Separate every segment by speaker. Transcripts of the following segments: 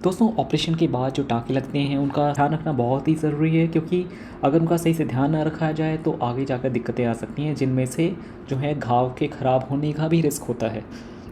Speaker 1: दोस्तों ऑपरेशन के बाद जो टाँके लगते हैं उनका ध्यान रखना बहुत ही ज़रूरी है, क्योंकि अगर उनका सही से ध्यान ना रखा जाए तो आगे जाकर दिक्कतें आ सकती हैं, जिनमें से जो है घाव के ख़राब होने का भी रिस्क होता है।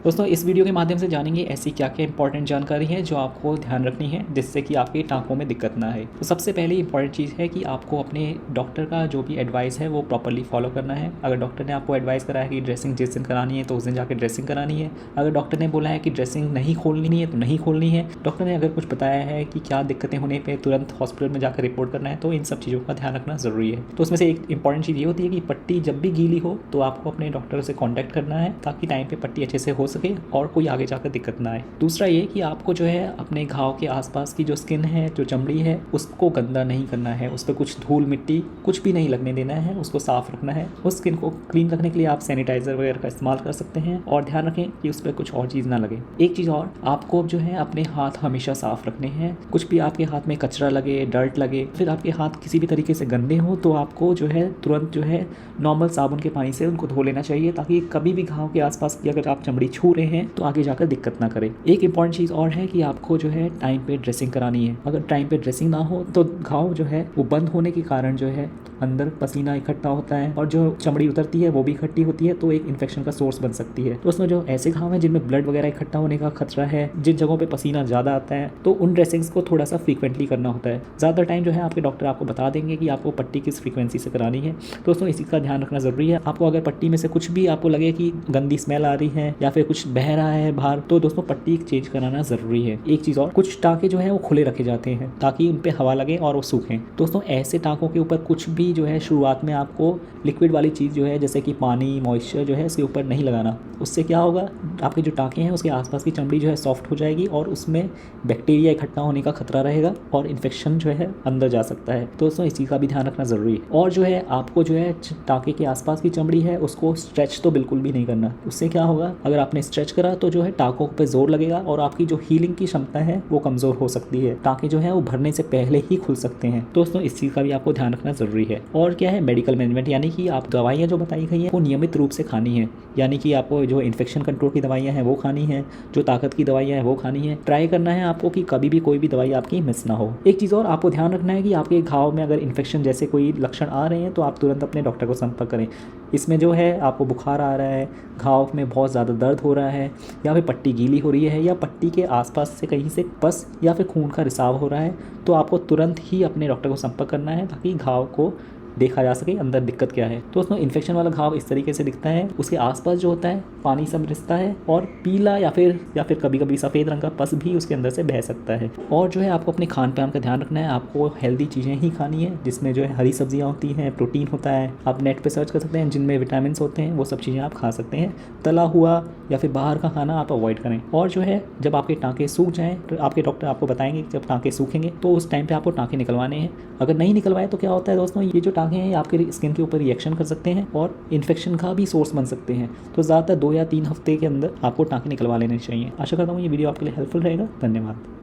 Speaker 1: दोस्तों इस वीडियो के माध्यम से जानेंगे ऐसी क्या क्या इंपॉर्टेंट जानकारी है जो आपको ध्यान रखनी है, जिससे कि आपके टाँकों में दिक्कत ना आए। तो सबसे पहले इंपॉर्टेंट चीज़ है कि आपको अपने डॉक्टर का जो भी एडवाइस है वो प्रॉपर्ली फॉलो करना है। अगर डॉक्टर ने आपको एडवाइस करा है कि ड्रेसिंग जिस दिन करानी है तो उस दिन जाकर ड्रेसिंग करानी है। अगर डॉक्टर ने बोला है कि ड्रेसिंग नहीं खोलनी है तो नहीं खोलनी है। डॉक्टर ने अगर कुछ बताया है कि क्या दिक्कतें होने पर तुरंत हॉस्पिटल में जाकर रिपोर्ट करना है, तो इन सब चीज़ों का ध्यान रखना ज़रूरी है। तो उसमें से एक इंपॉर्टेंट चीज़ ये होती है कि पट्टी जब भी गीली हो तो आपको अपने डॉक्टर से कॉन्टैक्ट करना है, ताकि टाइम पर पट्टी अच्छे से हो सके और कोई आगे जाकर दिक्कत ना आए। दूसरा ये कि आपको जो है अपने घाव के आसपास की जो स्किन है, जो चमड़ी है, उसको गंदा नहीं करना है। उस पर कुछ धूल मिट्टी कुछ भी नहीं लगने देना है, उसको साफ रखना है। उस स्किन को क्लीन रखने के लिए आप सैनिटाइजर वगैरह का इस्तेमाल कर सकते हैं, और ध्यान रखें कि उस पर कुछ और चीज़ ना लगे। एक चीज़ और, आपको जो है अपने हाथ हमेशा साफ रखने हैं। कुछ भी आपके हाथ में कचरा लगे, डर्ट लगे, फिर आपके हाथ किसी भी तरीके से गंदे हो तो आपको जो है तुरंत जो है नॉर्मल साबुन के पानी से उनको धो लेना चाहिए, ताकि कभी भी घाव के आसपास की अगर आप चमड़ी छू रहे हैं तो आगे जाकर दिक्कत ना करे। एक इंपॉर्टेंट चीज़ और है कि आपको जो है टाइम पे ड्रेसिंग करानी है। अगर टाइम पे ड्रेसिंग ना हो तो घाव जो है वो बंद होने के कारण जो है अंदर पसीना इकट्ठा होता है, और जो चमड़ी उतरती है वो भी इकट्ठी होती है, तो एक इन्फेक्शन का सोर्स बन सकती है। तो उसमें जो ऐसे घाव हैं जिनमें ब्लड वगैरह इकट्ठा होने का खतरा है, जिन जगहों पे पसीना ज़्यादा आता है, तो उन ड्रेसिंग्स को थोड़ा सा फ्रीक्वेंटली करना होता है। ज़्यादा टाइम जो है आपके डॉक्टर आपको बता देंगे कि आपको पट्टी किस फ्रीक्वेंसी से करानी है। दोस्तों इसी का ध्यान रखना ज़रूरी है। आपको अगर पट्टी में से कुछ भी आपको लगे कि गंदी स्मेल आ रही है या फिर कुछ बह रहा है बाहर, तो दोस्तों पट्टी चेंज कराना ज़रूरी है। एक चीज़ और, कुछ टाँके जो है वो खुले रखे जाते हैं ताकि उन पे हवा लगे और वो सूखें। दोस्तों ऐसे टाँकों के ऊपर कुछ भी जो है शुरुआत में आपको लिक्विड वाली चीज़ जो है, जैसे कि पानी, मॉइस्चर जो है इसके ऊपर नहीं लगाना। उससे क्या होगा, आपके जो टाँके हैं उसके आसपास की चमड़ी जो है सॉफ्ट हो जाएगी और उसमें बैक्टीरिया इकट्ठा होने का खतरा रहेगा और इन्फेक्शन जो है अंदर जा सकता है। दोस्तों इस चीज़ का भी ध्यान रखना ज़रूरी है। और जो है आपको जो है टाँके के आसपास की चमड़ी है उसको स्ट्रेच तो बिल्कुल भी नहीं करना। उससे क्या होगा, अगर आपने स्ट्रेच करा तो जो है टाँकों पे जोर लगेगा और आपकी जो हीलिंग की क्षमता है वो कमज़ोर हो सकती है। टाँके जो है वो भरने से पहले ही खुल सकते हैं। दोस्तों इस चीज़ का भी आपको ध्यान रखना ज़रूरी है। और क्या है, मेडिकल मैनेजमेंट, यानी कि आप दवाइयाँ जो बताई गई हैं वो नियमित रूप से खानी है। यानी कि आपको जो इन्फेक्शन कंट्रोल की दवाइयाँ हैं वो खानी है, जो ताकत की दवाइयाँ हैं वो खानी है। ट्राई करना है आपको कि कभी भी कोई भी दवाई आपकी मिस ना हो। एक चीज़ और आपको ध्यान रखना है कि आपके घाव में अगर इन्फेक्शन जैसे कोई लक्षण आ रहे हैं तो आप तुरंत अपने डॉक्टर को संपर्क करें। इसमें जो है आपको बुखार आ रहा है, घाव में बहुत ज़्यादा दर्द हो रहा है, या फिर पट्टी गीली हो रही है, या पट्टी के आसपास से कहीं से पस या फिर खून का रिसाव हो रहा है, तो आपको तुरंत ही अपने डॉक्टर को संपर्क करना है, ताकि घाव को देखा जा सके अंदर दिक्कत क्या है। दोस्तों इन्फेक्शन वाला घाव इस तरीके से दिखता है, उसके आसपास जो होता है पानी सब रिसता है और पीला या फिर कभी कभी सफ़ेद रंग का पस भी उसके अंदर से बह सकता है। और जो है आपको अपने खान पान का ध्यान रखना है। आपको हेल्दी चीज़ें ही खानी है, जिसमें जो है हरी सब्जियाँ होती हैं, प्रोटीन होता है। आप नेट पर सर्च कर सकते हैं, जिनमें विटामिन होते हैं वो सब चीज़ें आप खा सकते हैं। तला हुआ या फिर बाहर का खाना आप अवॉइड करें। और जो है जब आपके टाँके सूख जाएँ तो आपके डॉक्टर आपको बताएंगे कि जब टाँके सूखेंगे तो उस टाइम पे आपको टाँके निकलवाने हैं। अगर नहीं निकलवाए तो क्या होता है दोस्तों, ये जो टाँके हैं आपके स्किन के ऊपर रिएक्शन कर सकते हैं और इन्फेक्शन का भी सोर्स बन सकते हैं। तो ज़्यादातर 2 या 3 हफ्ते के अंदर आपको टाँके निकलवा लेने चाहिए। आशा करता हूँ ये वीडियो आपके लिए हेल्पफुल रहेगा। धन्यवाद।